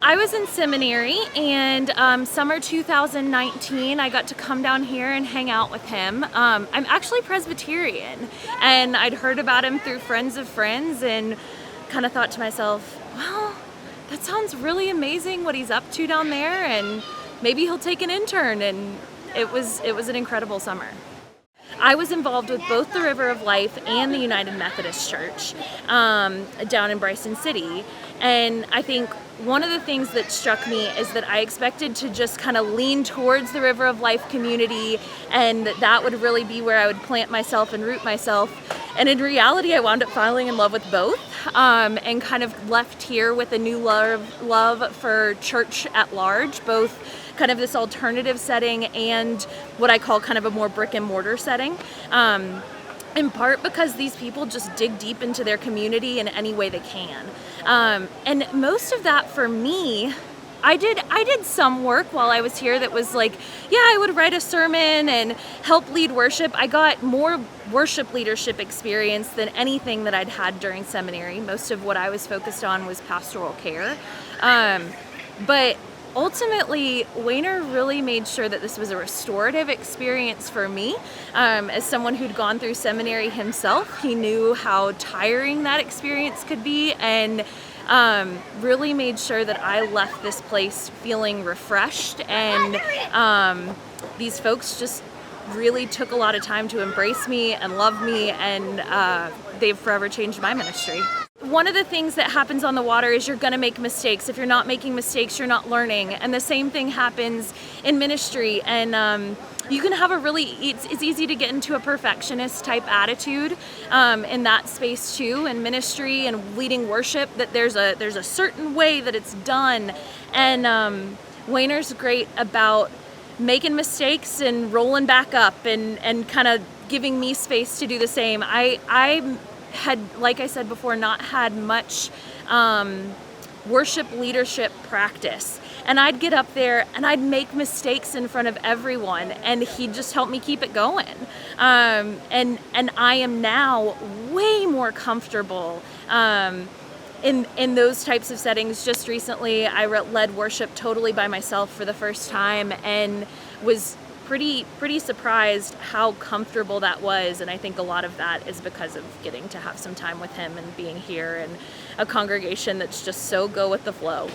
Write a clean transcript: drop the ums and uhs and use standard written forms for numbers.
I was in seminary, and summer 2019, I got to come down here and hang out with him. I'm actually Presbyterian, and I'd heard about him through friends of friends, and kind of thought to myself, well, that sounds really amazing what he's up to down there, and maybe he'll take an intern. And it was an incredible summer. I was involved with both the River of Life and the United Methodist Church down in BRYSON City. And I think one of the things that struck me is that I expected to just kind of lean towards the River of Life community, and that would really be where I would plant myself and root myself. And in reality, I wound up falling in love with both, and kind of left here with a new love for church at large, both kind of this alternative setting and what I call kind of a more brick and mortar setting. In part because these people just dig deep into their community in any way they can. And most of that for me, I did some work while I was here that was like, yeah, I would write a sermon and help lead worship. I got more worship leadership experience than anything that I'd had during seminary. Most of what I was focused on was pastoral care. But ultimately, Wayner really made sure that this was a restorative experience for me. As someone who'd gone through seminary himself, he knew how tiring that experience could be, and really made sure that I left this place feeling refreshed. And these folks just really took a lot of time to embrace me and love me, and they've forever changed my ministry. One of the things that happens on the water is you're going to make mistakes. If you're not making mistakes, you're not learning. And the same thing happens in ministry. And you can have it's easy to get into a perfectionist type attitude in that space too, in ministry and leading worship, that there's a certain way that it's done. And Wayner's great about making mistakes and rolling back up and kind of giving me space to do the same. I had, like I said before, not had much worship leadership practice. And I'd get up there and I'd make mistakes in front of everyone, and he'd just help me keep it going. And I am now way more comfortable in those types of settings. Just recently, I led worship totally by myself for the first time, and was pretty surprised how comfortable that was. And I think a lot of that is because of getting to have some time with him and being here in a congregation that's just so go with the flow.